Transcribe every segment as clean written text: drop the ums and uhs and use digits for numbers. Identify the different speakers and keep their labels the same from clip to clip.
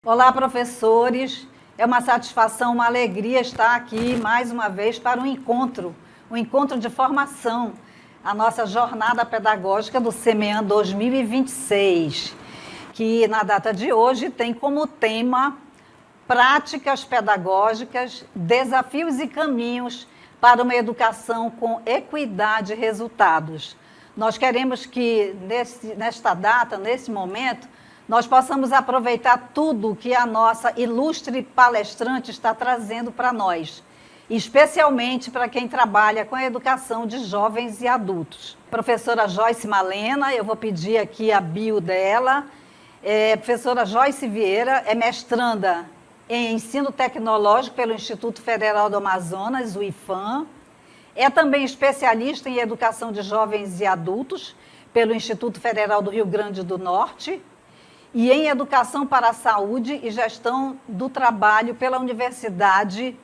Speaker 1: Olá, professores. É uma satisfação, uma alegria estar aqui mais uma vez para um encontro de formação, a nossa jornada pedagógica do CEMEAN 2026, que na data de hoje tem como tema práticas pedagógicas, desafios e caminhos para uma educação com equidade e resultados. Nós queremos que nesta data, nesse momento, nós possamos aproveitar tudo que a nossa ilustre palestrante está trazendo para nós, especialmente para quem trabalha com a educação de jovens e adultos. Professora Joyce Malena, eu vou pedir aqui a bio dela. Professora Joyce Vieira é mestranda em Ensino Tecnológico pelo Instituto Federal do Amazonas, o IFAM. É também especialista em Educação de Jovens e Adultos pelo Instituto Federal do Rio Grande do Norte e em Educação para a Saúde e Gestão do Trabalho pela Universidade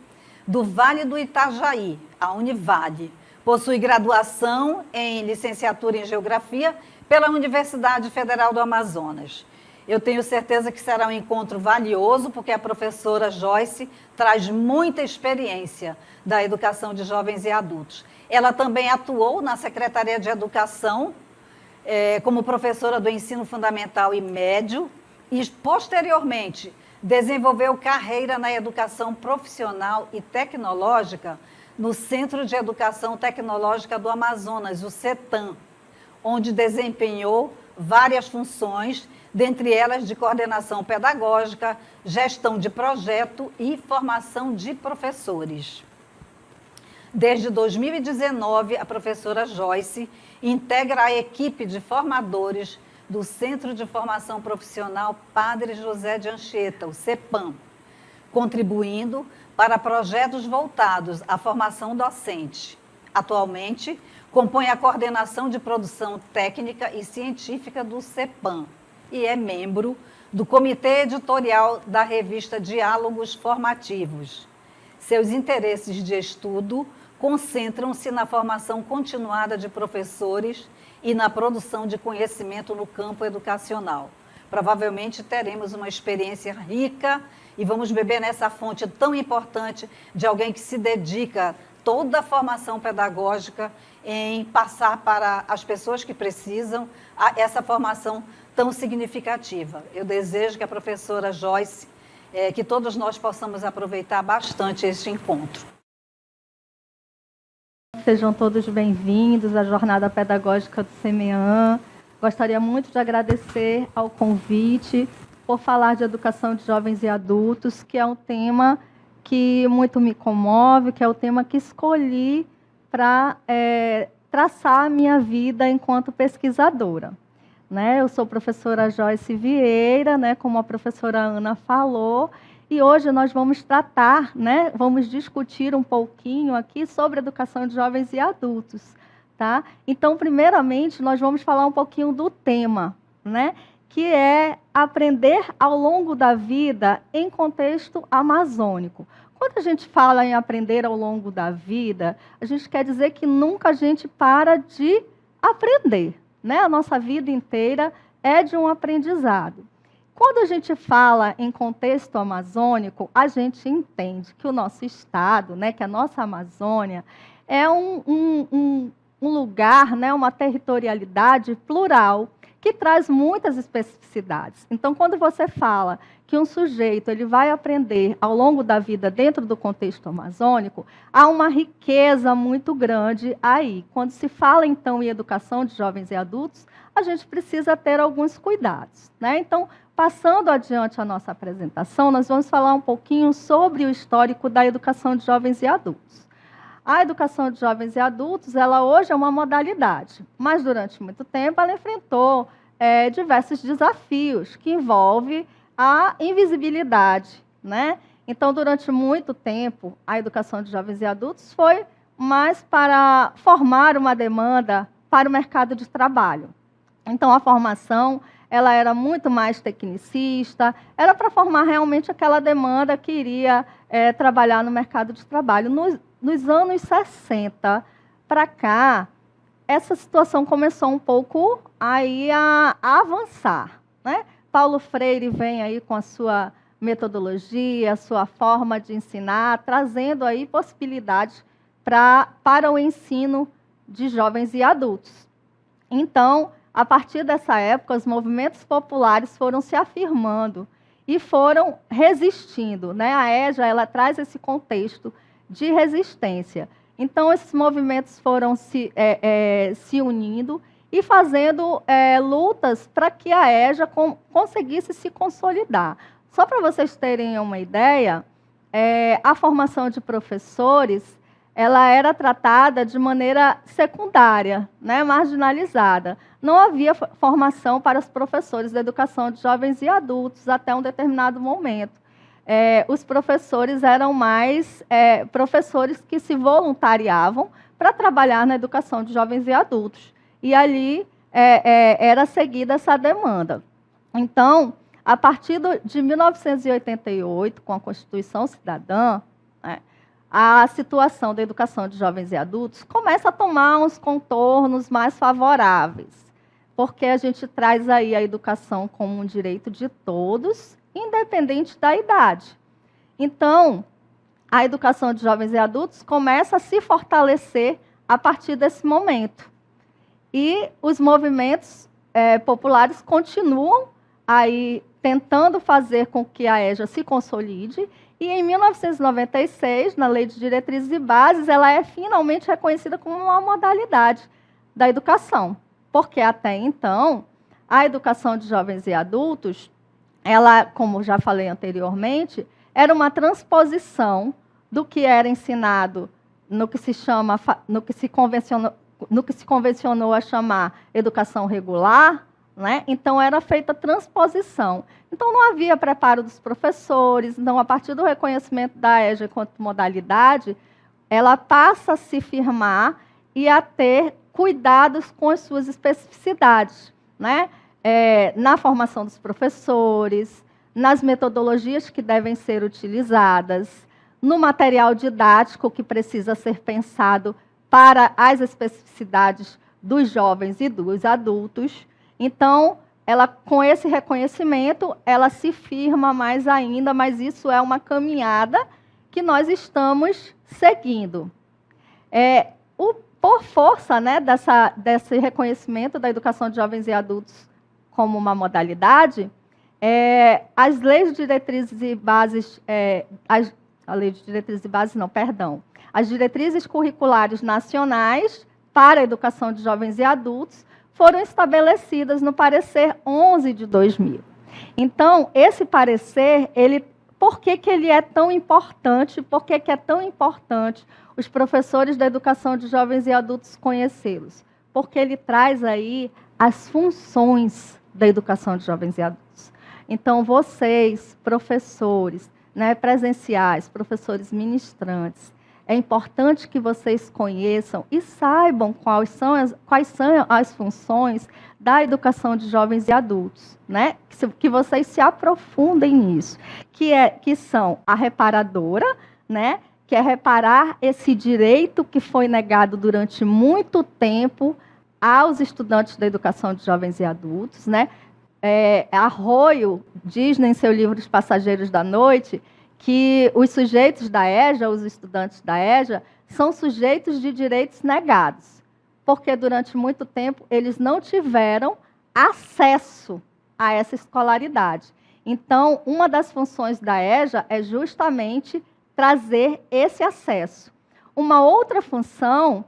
Speaker 1: do Vale do Itajaí, a Univale. Possui graduação em Licenciatura em Geografia pela Universidade Federal do Amazonas. Eu tenho certeza que será um encontro valioso, porque a professora Joyce traz muita experiência da educação de jovens e adultos. Ela também atuou na Secretaria de Educação, como professora do ensino fundamental e médio, e posteriormente desenvolveu carreira na educação profissional e tecnológica no Centro de Educação Tecnológica do Amazonas, o CETAM, onde desempenhou várias funções, dentre elas de coordenação pedagógica, gestão de projeto e formação de professores. Desde 2019, a professora Joyce integra a equipe de formadores do Centro de Formação Profissional Padre José de Anchieta, o CEPAM, contribuindo para projetos voltados à formação docente. Atualmente, compõe a coordenação de produção técnica e científica do CEPAM e é membro do comitê editorial da revista Diálogos Formativos. Seus interesses de estudo concentram-se na formação continuada de professores e na produção de conhecimento no campo educacional. Provavelmente teremos uma experiência rica e vamos beber nessa fonte tão importante de alguém que se dedica toda a formação pedagógica em passar para as pessoas que precisam essa formação tão significativa. Eu desejo que a professora Joyce, que todos nós possamos aproveitar bastante este encontro.
Speaker 2: Sejam todos bem-vindos à jornada pedagógica do CEMEAN. Gostaria muito de agradecer ao convite por falar de educação de jovens e adultos, que é um tema que muito me comove, que é o tema que escolhi para traçar a minha vida enquanto pesquisadora. Eu sou professora Joyce Vieira, como a professora Ana falou, e hoje nós vamos tratar, vamos discutir um pouquinho aqui sobre educação de jovens e adultos. Tá? Então, primeiramente, nós vamos falar um pouquinho do tema, que é aprender ao longo da vida em contexto amazônico. Quando a gente fala em aprender ao longo da vida, a gente quer dizer que nunca a gente para de aprender. A nossa vida inteira é de um aprendizado. Quando a gente fala em contexto amazônico, a gente entende que o nosso estado, que a nossa Amazônia, é um lugar, uma territorialidade plural, que traz muitas especificidades. Então, quando você fala que um sujeito ele vai aprender ao longo da vida dentro do contexto amazônico, há uma riqueza muito grande aí. Quando se fala, então, em educação de jovens e adultos, a gente precisa ter alguns cuidados. Então, passando adiante a nossa apresentação, nós vamos falar um pouquinho sobre o histórico da educação de jovens e adultos. A educação de jovens e adultos, ela hoje é uma modalidade, mas durante muito tempo ela enfrentou diversos desafios que envolvem a invisibilidade. Então, durante muito tempo, a educação de jovens e adultos foi mais para formar uma demanda para o mercado de trabalho. Então, a formação ela era muito mais tecnicista, era para formar realmente aquela demanda que iria trabalhar no mercado de trabalho. Nos anos 60 para cá, essa situação começou um pouco aí a avançar. Paulo Freire vem aí com a sua metodologia, a sua forma de ensinar, trazendo aí possibilidades para o ensino de jovens e adultos. Então, a partir dessa época, os movimentos populares foram se afirmando e foram resistindo, né? A EJA, ela traz esse contexto de resistência. Então, esses movimentos foram se unindo e fazendo lutas para que a EJA conseguisse se consolidar. Só para vocês terem uma ideia, a formação de professores ela era tratada de maneira secundária, né, marginalizada. Não havia formação para os professores da educação de jovens e adultos até um determinado momento. Os professores eram mais professores que se voluntariavam para trabalhar na educação de jovens e adultos. E ali era seguida essa demanda. Então, a partir de 1988, com a Constituição Cidadã, a situação da educação de jovens e adultos começa a tomar uns contornos mais favoráveis, porque a gente traz aí a educação como um direito de todos, independente da idade. Então, a educação de jovens e adultos começa a se fortalecer a partir desse momento. E os movimentos populares continuam aí tentando fazer com que a EJA se consolide. E em 1996, na Lei de Diretrizes e Bases, ela é finalmente reconhecida como uma modalidade da educação. Porque até então, a educação de jovens e adultos, ela, como já falei anteriormente, era uma transposição do que era ensinado no que se convencionou a chamar educação regular, né? Então, era feita transposição. Então, não havia preparo dos professores. Então, a partir do reconhecimento da EJA enquanto modalidade, ela passa a se firmar e a ter cuidados com as suas especificidades, né? Na formação dos professores, nas metodologias que devem ser utilizadas, no material didático que precisa ser pensado para as especificidades dos jovens e dos adultos. Então, ela, com esse reconhecimento, ela se firma mais ainda, mas isso é uma caminhada que nós estamos seguindo. Por força, né, desse reconhecimento da educação de jovens e adultos como uma modalidade, as leis de diretrizes e bases, as diretrizes curriculares nacionais para a educação de jovens e adultos foram estabelecidas no parecer 11 de 2000. Então, esse parecer, por que ele é tão importante? Por que é tão importante os professores da educação de jovens e adultos conhecê-los? Porque ele traz aí as funções da educação de jovens e adultos. Então, vocês, professores, né, presenciais, professores ministrantes, é importante que vocês conheçam e saibam quais são as funções da educação de jovens e adultos, né? Que vocês se aprofundem nisso, que são a reparadora, né? Que é reparar esse direito que foi negado durante muito tempo aos estudantes da educação de jovens e adultos, né? Arroyo diz em seu livro Os Passageiros da Noite que os sujeitos da EJA, os estudantes da EJA, são sujeitos de direitos negados, porque durante muito tempo eles não tiveram acesso a essa escolaridade. Então, uma das funções da EJA é justamente trazer esse acesso. Uma outra função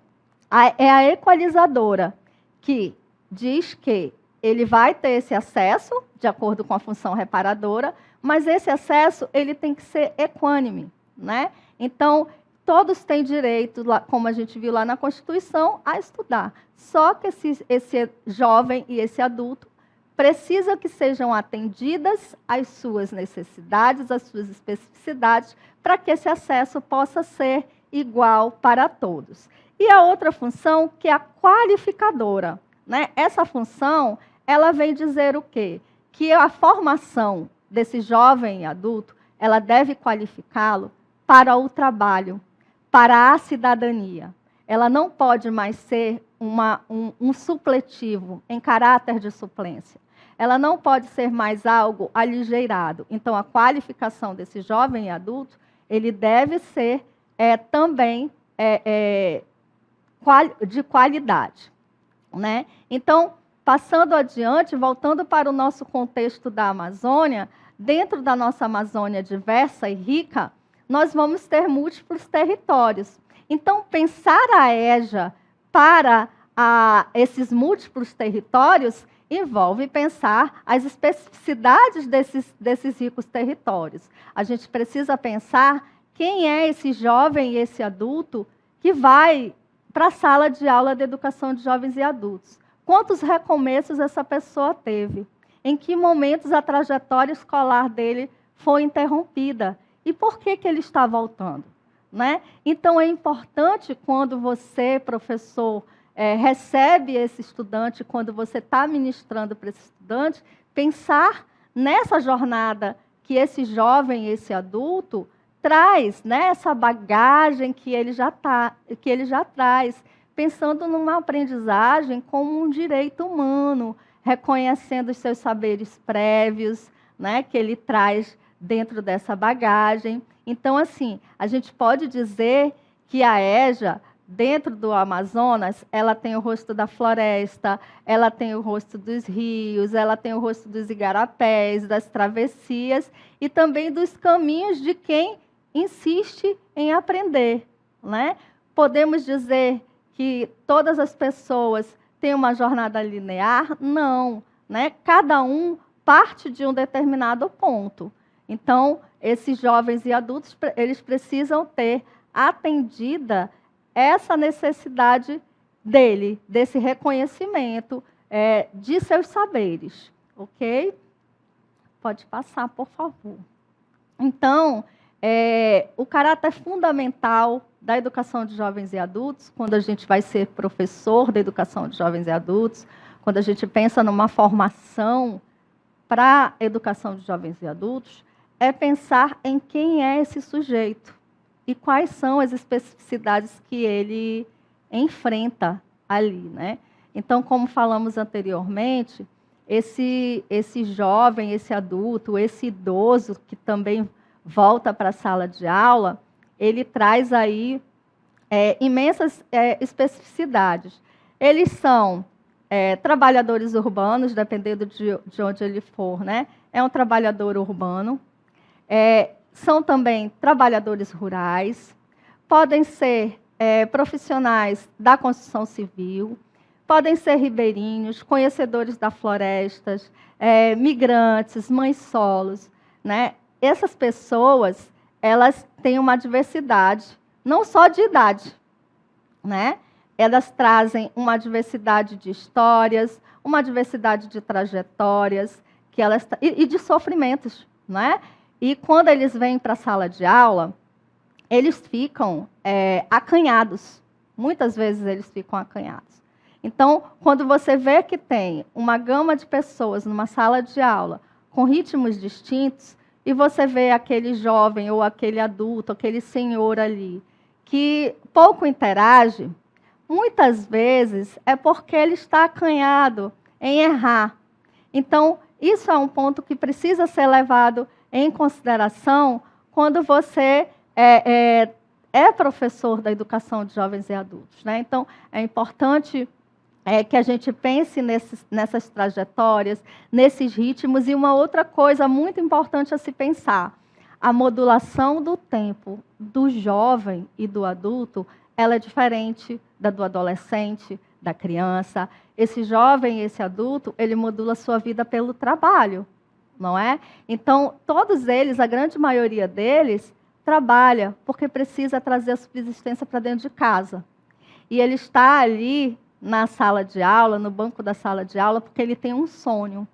Speaker 2: é a equalizadora, que diz que ele vai ter esse acesso, de acordo com a função reparadora, mas esse acesso ele tem que ser equânime, né? Então, todos têm direito, como a gente viu lá na Constituição, a estudar. Só que esse jovem e esse adulto precisam que sejam atendidas as suas necessidades, as suas especificidades, para que esse acesso possa ser igual para todos. E a outra função, que é a qualificadora, né? Essa função, ela vem dizer o quê? Que a formação desse jovem e adulto, ela deve qualificá-lo para o trabalho, para a cidadania. Ela não pode mais ser um supletivo em caráter de suplência. ela não pode ser mais algo aligeirado. Então, a qualificação desse jovem e adulto, ele deve ser também de qualidade, né? Então, passando adiante, voltando para o nosso contexto da Amazônia, dentro da nossa Amazônia diversa e rica, nós vamos ter múltiplos territórios. Então, pensar a EJA para esses múltiplos territórios envolve pensar as especificidades desses ricos territórios. A gente precisa pensar quem é esse jovem e esse adulto que vai para a sala de aula de educação de jovens e adultos. Quantos recomeços essa pessoa teve? Em que momentos a trajetória escolar dele foi interrompida? E por que ele está voltando? Né? Então, é importante quando você, professor, recebe esse estudante, quando você está ministrando para esse estudante, pensar nessa jornada que esse jovem, esse adulto, traz, né? Essa bagagem que ele já traz, pensando numa aprendizagem como um direito humano, reconhecendo os seus saberes prévios, né? Que ele traz dentro dessa bagagem. Então, assim, a gente pode dizer que a EJA, dentro do Amazonas, ela tem o rosto da floresta, ela tem o rosto dos rios, ela tem o rosto dos igarapés, das travessias e também dos caminhos de quem insiste em aprender, né? Podemos dizer que todas as pessoas têm uma jornada linear? Não, né? Cada um parte de um determinado ponto. Então, esses jovens e adultos, eles precisam ter atendida essa necessidade dele, desse reconhecimento de seus saberes, ok? Pode passar, por favor. Então, o caráter fundamental da educação de jovens e adultos, quando a gente vai ser professor da educação de jovens e adultos, quando a gente pensa numa formação para a educação de jovens e adultos, é pensar em quem é esse sujeito e quais são as especificidades que ele enfrenta ali, né? Então, como falamos anteriormente, esse jovem, esse adulto, esse idoso que também volta para a sala de aula, ele traz aí imensas especificidades. Eles são trabalhadores urbanos, dependendo de onde ele for, né? É um trabalhador urbano. São também trabalhadores rurais, podem ser profissionais da construção civil, podem ser ribeirinhos, conhecedores das florestas, migrantes, mães solos, né? Essas pessoas, elas têm uma diversidade, não só de idade, né? Elas trazem uma diversidade de histórias, uma diversidade de trajetórias e de sofrimentos, né? E quando eles vêm para a sala de aula, eles ficam acanhados. Muitas vezes eles ficam acanhados. Então, quando você vê que tem uma gama de pessoas numa sala de aula com ritmos distintos, e você vê aquele jovem ou aquele adulto, aquele senhor ali, que pouco interage, muitas vezes é porque ele está acanhado em errar. Então, isso é um ponto que precisa ser levado em consideração quando você é professor da educação de jovens e adultos, né? Então, é importante que a gente pense nessas trajetórias, nesses ritmos. E uma outra coisa muito importante a se pensar, a modulação do tempo do jovem e do adulto, ela é diferente da do adolescente, da criança. Esse jovem, esse adulto, ele modula sua vida pelo trabalho, não é? Então, todos eles, a grande maioria deles, trabalha porque precisa trazer a subsistência para dentro de casa. E ele está ali na sala de aula, no banco da sala de aula, porque ele tem um sonho.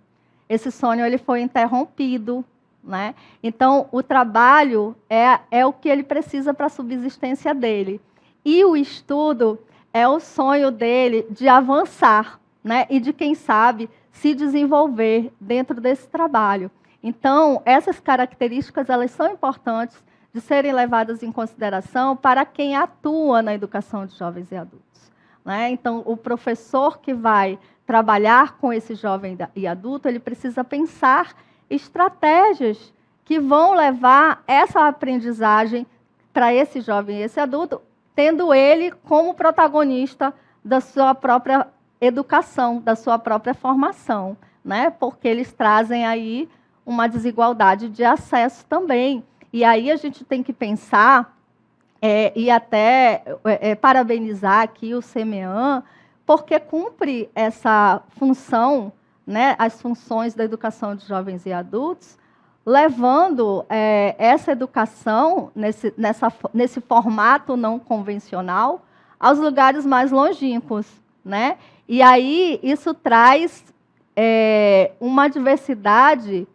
Speaker 2: Esse sonho ele foi interrompido, né? Então, o trabalho é o que ele precisa para a subsistência dele. E o estudo é o sonho dele de avançar, né? E de, quem sabe, se desenvolver dentro desse trabalho. Então, essas características elas são importantes de serem levadas em consideração para quem atua na educação de jovens e adultos, né? Então, o professor que vai trabalhar com esse jovem e adulto, ele precisa pensar estratégias que vão levar essa aprendizagem para esse jovem e esse adulto, tendo ele como protagonista da sua própria educação, da sua própria formação, né? Porque eles trazem aí uma desigualdade de acesso também. E aí a gente tem que pensar e até parabenizar aqui o CEMEAN, porque cumpre essa função, né, as funções da educação de jovens e adultos, levando essa educação, nesse formato não convencional, aos lugares mais longínquos, né? E aí isso traz uma diversidade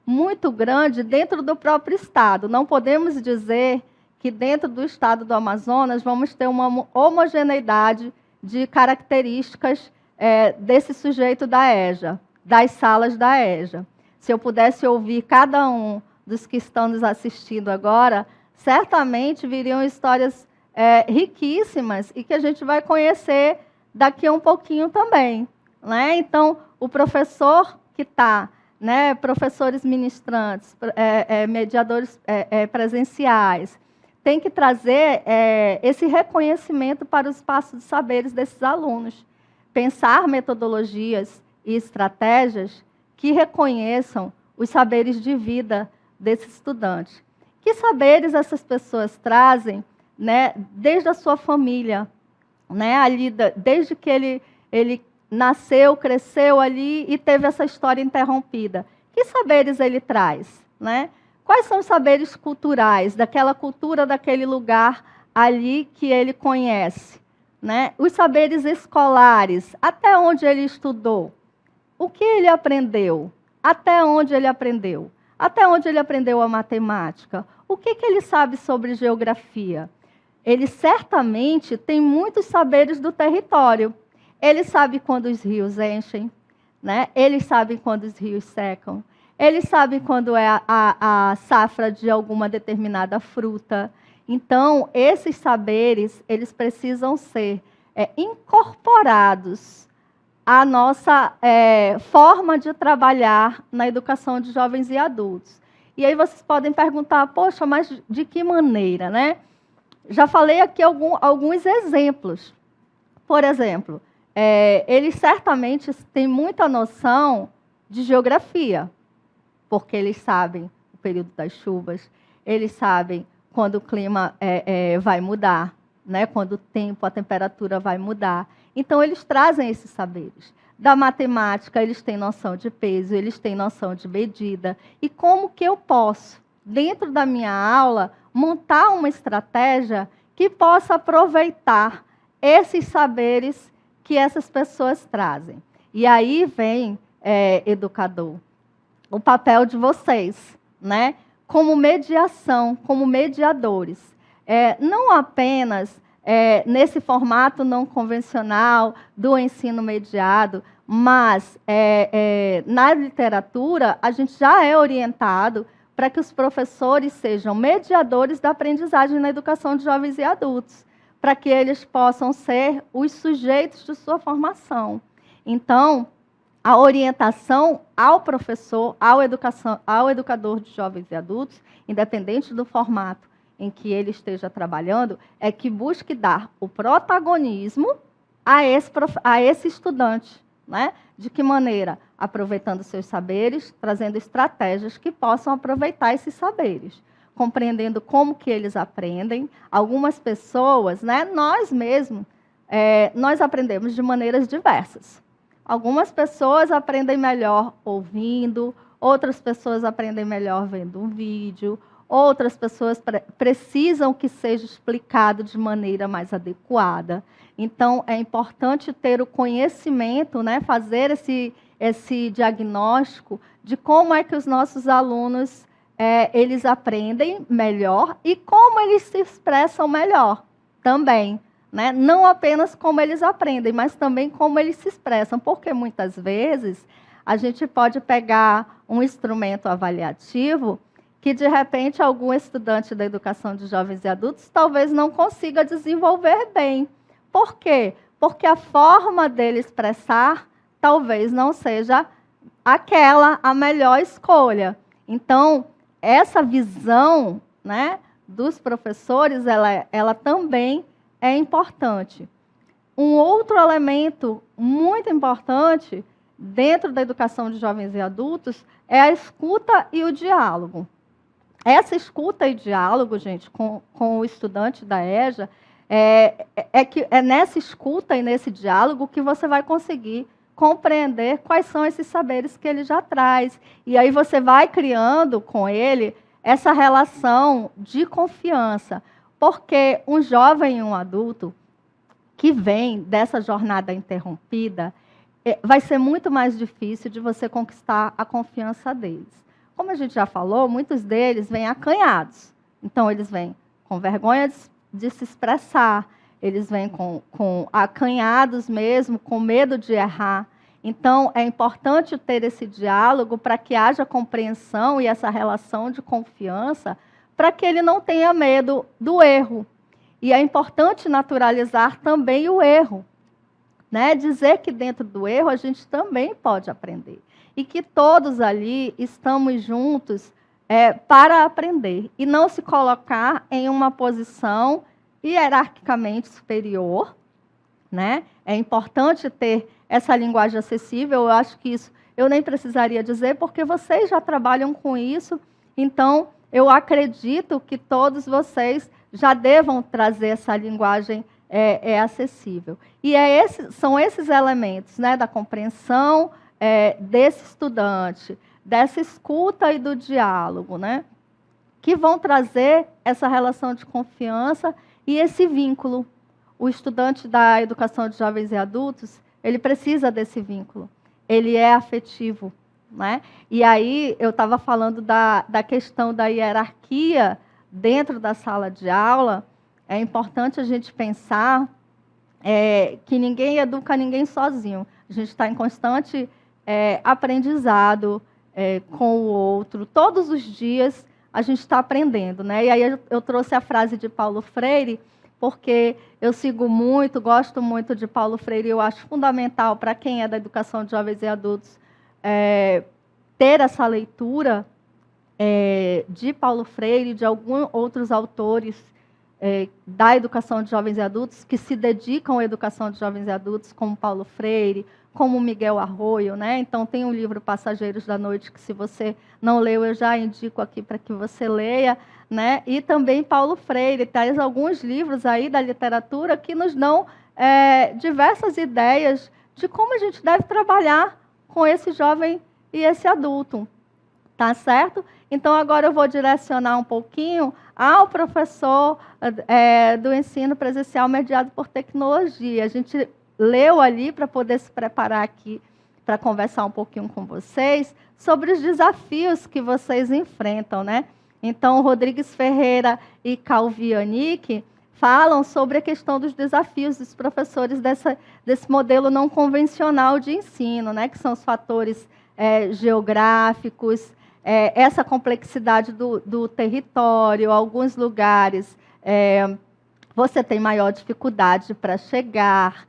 Speaker 2: muito grande dentro do próprio Estado. Não podemos dizer que dentro do Estado do Amazonas vamos ter uma homogeneidade de características desse sujeito da EJA, das salas da EJA. Se eu pudesse ouvir cada um dos que estão nos assistindo agora, certamente viriam histórias riquíssimas e que a gente vai conhecer daqui a um pouquinho também, né? Então, o professor que está, né, professores ministrantes, mediadores presenciais, tem que trazer esse reconhecimento para o espaço de saberes desses alunos. Pensar metodologias e estratégias que reconheçam os saberes de vida desse estudante. Que saberes essas pessoas trazem, né, desde a sua família, né, ali, desde que ele nasceu, cresceu ali e teve essa história interrompida. Que saberes ele traz, né? Quais são os saberes culturais daquela cultura, daquele lugar ali que ele conhece, né? Os saberes escolares, até onde ele estudou, o que ele aprendeu, até onde ele aprendeu, até onde ele aprendeu a matemática, o que ele sabe sobre geografia. Ele certamente tem muitos saberes do território. Ele sabe quando os rios enchem, né? Ele sabe quando os rios secam. Ele sabe quando é a safra de alguma determinada fruta. Então, esses saberes, eles precisam ser incorporados à nossa forma de trabalhar na educação de jovens e adultos. E aí vocês podem perguntar, poxa, mas de que maneira, né? Já falei aqui alguns exemplos. Por exemplo, eles certamente têm muita noção de geografia, porque eles sabem o período das chuvas, eles sabem quando o clima vai mudar, né? Quando o tempo, a temperatura vai mudar. Então, eles trazem esses saberes. Da matemática, eles têm noção de peso, eles têm noção de medida. E como que eu posso, dentro da minha aula, montar uma estratégia que possa aproveitar esses saberes que essas pessoas trazem. E aí vem, educador, o papel de vocês, né? Como mediação, como mediadores. Não apenas nesse formato não convencional do ensino mediado, mas na literatura a gente já é orientado para que os professores sejam mediadores da aprendizagem na educação de jovens e adultos, para que eles possam ser os sujeitos de sua formação. Então, a orientação ao professor, ao educador de jovens e adultos, independente do formato em que ele esteja trabalhando, é que busque dar o protagonismo a esse estudante, né? De que maneira? Aproveitando seus saberes, trazendo estratégias que possam aproveitar esses saberes, compreendendo como que eles aprendem. Algumas pessoas, né, nós mesmos, nós aprendemos de maneiras diversas. Algumas pessoas aprendem melhor ouvindo, outras pessoas aprendem melhor vendo um vídeo, outras pessoas precisam que seja explicado de maneira mais adequada. Então, é importante ter o conhecimento, né, fazer esse diagnóstico de como é que os nossos alunos eles aprendem melhor e como eles se expressam melhor também. Né? Não apenas como eles aprendem, mas também como eles se expressam, porque muitas vezes a gente pode pegar um instrumento avaliativo que, de repente, algum estudante da educação de jovens e adultos talvez não consiga desenvolver bem. Por quê? Porque a forma dele expressar talvez não seja aquela a melhor escolha. Então, essa visão, né, dos professores, ela também é importante. Um outro elemento muito importante dentro da educação de jovens e adultos é a escuta e o diálogo. Essa escuta e diálogo, gente, com o estudante da EJA, é nessa escuta e nesse diálogo que você vai conseguir compreender quais são esses saberes que ele já traz. E aí você vai criando com ele essa relação de confiança. Porque um jovem e um adulto que vem dessa jornada interrompida, vai ser muito mais difícil de você conquistar a confiança deles. Como a gente já falou, muitos deles vêm acanhados. Então, eles vêm com vergonha de se expressar, eles vêm com acanhados mesmo, com medo de errar. Então, é importante ter esse diálogo para que haja compreensão e essa relação de confiança, para que ele não tenha medo do erro. E é importante naturalizar também o erro, né? Dizer que dentro do erro a gente também pode aprender. E que todos ali estamos juntos para aprender. E não se colocar em uma posição hierarquicamente superior, né? É importante ter essa linguagem acessível. Eu acho que isso eu nem precisaria dizer, porque vocês já trabalham com isso. Então, eu acredito que todos vocês já devam trazer essa linguagem acessível. E são esses elementos, né, da compreensão desse estudante, dessa escuta e do diálogo, né, que vão trazer essa relação de confiança e esse vínculo. O estudante da educação de jovens e adultos, ele precisa desse vínculo. Ele é afetivo, né? E aí eu estava falando da questão da hierarquia dentro da sala de aula. É importante a gente pensar que ninguém educa ninguém sozinho. A gente está em constante aprendizado com o outro. Todos os dias a gente está aprendendo, né? E aí eu trouxe a frase de Paulo Freire, porque eu sigo muito, gosto muito de Paulo Freire, e eu acho fundamental para quem é da educação de jovens e adultos ter essa leitura de Paulo Freire, de alguns outros autores da educação de jovens e adultos que se dedicam à educação de jovens e adultos, como Paulo Freire, como Miguel Arroyo, né? Então, tem o livro Passageiros da Noite, que se você não leu, eu já indico aqui para que você leia, né? E também Paulo Freire, traz alguns livros aí da literatura que nos dão diversas ideias de como a gente deve trabalhar com esse jovem e esse adulto, tá certo? Então, agora eu vou direcionar um pouquinho ao professor do ensino presencial mediado por tecnologia. A gente leu ali para poder se preparar aqui para conversar um pouquinho com vocês sobre os desafios que vocês enfrentam, né? Então, Rodrigues Ferreira e Calvianic falam sobre a questão dos desafios dos professores desse modelo não convencional de ensino, né? Que são os fatores geográficos, essa complexidade do território. Alguns lugares você tem maior dificuldade para chegar.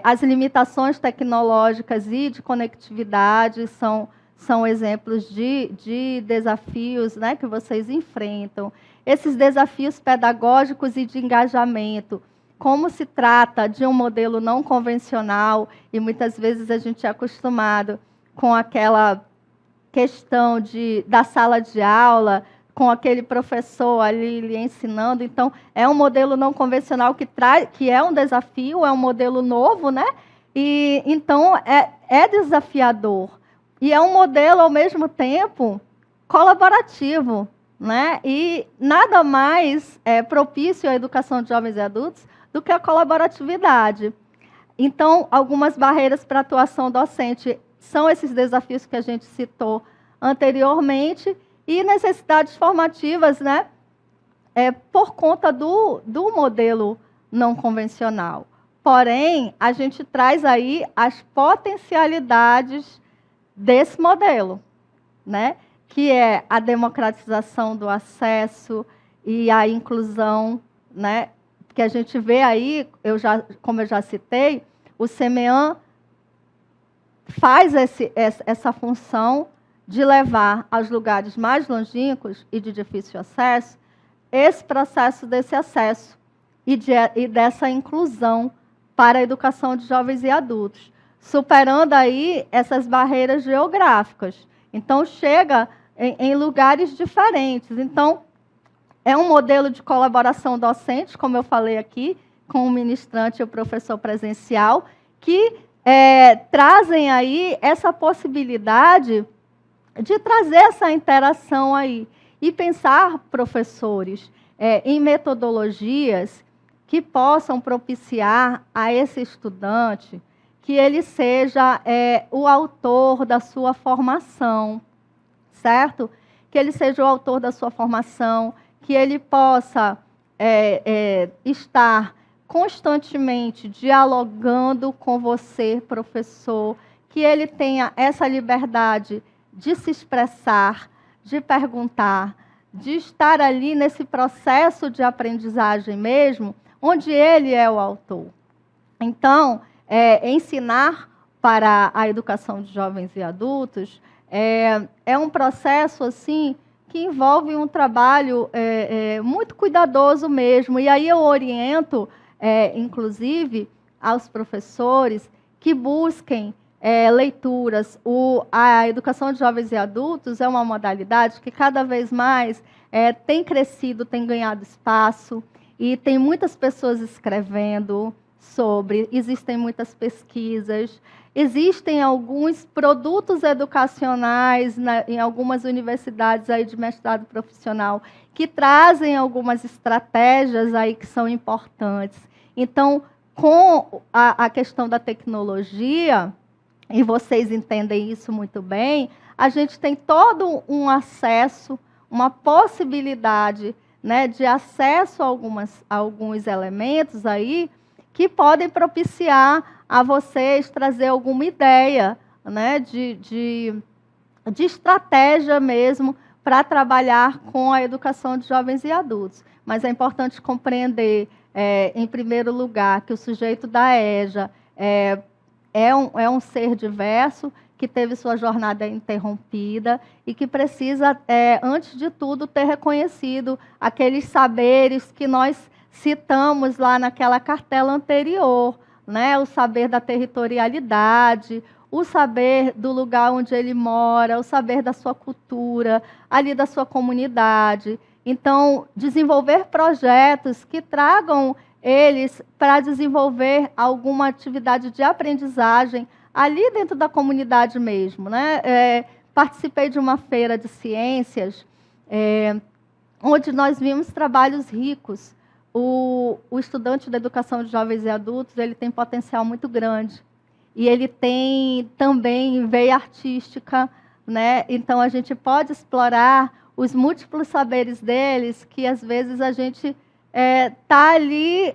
Speaker 2: As limitações tecnológicas e de conectividade são exemplos de desafios, né, que vocês enfrentam. Esses desafios pedagógicos e de engajamento. Como se trata de um modelo não convencional, e muitas vezes a gente é acostumado com aquela questão da sala de aula, com aquele professor ali lhe ensinando. Então, é um modelo não convencional que é um desafio, é um modelo novo, né? E então é desafiador. E é um modelo, ao mesmo tempo, colaborativo, né? E nada mais propício à educação de jovens e adultos do que a colaboratividade. Então, algumas barreiras para a atuação docente são esses desafios que a gente citou anteriormente, e necessidades formativas, né, por conta do modelo não convencional. Porém, a gente traz aí as potencialidades desse modelo, né, que é a democratização do acesso e a inclusão, né, que a gente vê aí, como eu já citei, o CEMEAN faz essa função de levar aos lugares mais longínquos e de difícil acesso esse processo desse acesso e dessa inclusão para a educação de jovens e adultos, superando aí essas barreiras geográficas. Então, chega em lugares diferentes. Então, é um modelo de colaboração docente, como eu falei aqui, com o ministrante e o professor presencial, que trazem aí essa possibilidade de trazer essa interação aí. E pensar, professores, em metodologias que possam propiciar a esse estudante que ele seja o autor da sua formação, certo? Que ele seja o autor da sua formação, que ele possa estar constantemente dialogando com você, professor, que ele tenha essa liberdade de se expressar, de perguntar, de estar ali nesse processo de aprendizagem mesmo, onde ele é o autor. Então, ensinar para a educação de jovens e adultos é um processo assim que envolve um trabalho muito cuidadoso mesmo. E aí eu oriento, inclusive, aos professores que busquem leituras. A educação de jovens e adultos é uma modalidade que cada vez mais tem crescido, tem ganhado espaço, e tem muitas pessoas escrevendo sobre, existem muitas pesquisas, existem alguns produtos educacionais em algumas universidades aí de mestrado profissional que trazem algumas estratégias aí que são importantes. Então, com a questão da tecnologia, e vocês entendem isso muito bem, a gente tem todo um acesso, uma possibilidade, né, de acesso a alguns elementos aí que podem propiciar a vocês trazer alguma ideia, né, de estratégia mesmo para trabalhar com a educação de jovens e adultos. Mas é importante compreender, em primeiro lugar, que o sujeito da EJA é um ser diverso, que teve sua jornada interrompida e que precisa, antes de tudo, ter reconhecido aqueles saberes que nós citamos lá naquela cartela anterior, né? O saber da territorialidade, o saber do lugar onde ele mora, o saber da sua cultura, ali da sua comunidade. Então, desenvolver projetos que tragam eles para desenvolver alguma atividade de aprendizagem ali dentro da comunidade mesmo, né? Participei de uma feira de ciências, onde nós vimos trabalhos ricos. O estudante da educação de jovens e adultos, ele tem potencial muito grande. E ele tem também veia artística, né? Então, a gente pode explorar os múltiplos saberes deles, que às vezes a gente está ali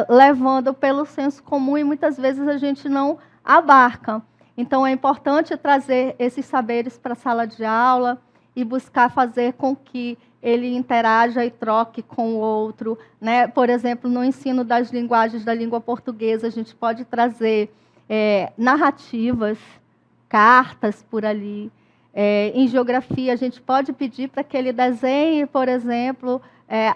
Speaker 2: levando pelo senso comum e muitas vezes a gente não abarca. Então, é importante trazer esses saberes para a sala de aula e buscar fazer com que ele interaja e troque com o outro, né? Por exemplo, no ensino das linguagens da língua portuguesa, a gente pode trazer narrativas, cartas por ali. Em geografia, a gente pode pedir para que ele desenhe, por exemplo,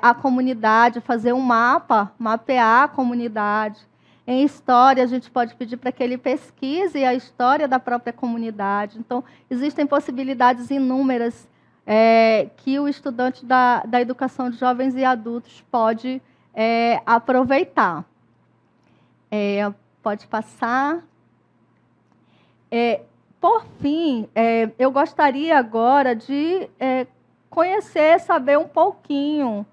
Speaker 2: a comunidade, fazer um mapa, mapear a comunidade. Em história, a gente pode pedir para que ele pesquise a história da própria comunidade. Então, existem possibilidades inúmeras que o estudante da educação de jovens e adultos pode aproveitar. Pode passar. Por fim, eu gostaria agora de conhecer, saber um pouquinho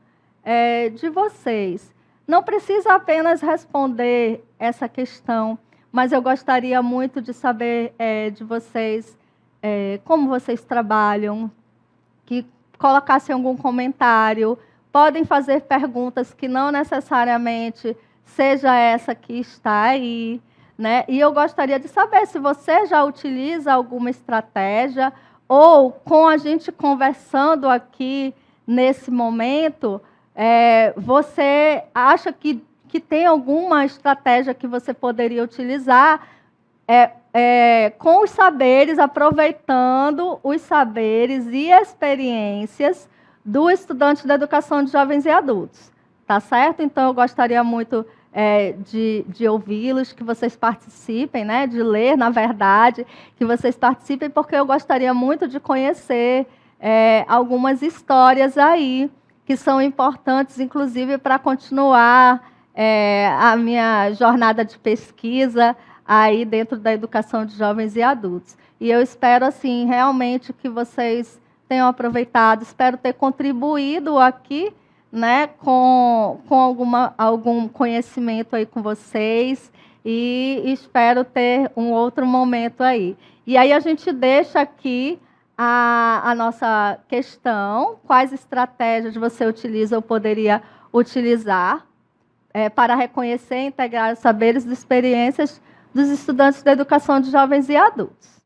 Speaker 2: de vocês. Não precisa apenas responder essa questão, mas eu gostaria muito de saber de vocês como vocês trabalham, que colocassem algum comentário. Podem fazer perguntas que não necessariamente seja essa que está aí, né? E eu gostaria de saber se você já utiliza alguma estratégia ou, com a gente conversando aqui nesse momento, você acha que tem alguma estratégia que você poderia utilizar com os saberes, aproveitando os saberes e experiências do estudante da educação de jovens e adultos. Tá certo? Então, eu gostaria muito de ouvi-los, que vocês participem, né? De ler, na verdade, que vocês participem, porque eu gostaria muito de conhecer algumas histórias aí, que são importantes, inclusive, para continuar a minha jornada de pesquisa aí dentro da educação de jovens e adultos. E eu espero, assim, realmente que vocês tenham aproveitado, espero ter contribuído aqui, né, com algum conhecimento aí com vocês, e espero ter um outro momento aí. E aí a gente deixa aqui a nossa questão: quais estratégias você utiliza ou poderia utilizar para reconhecer e integrar os saberes e experiências dos estudantes da educação de jovens e adultos?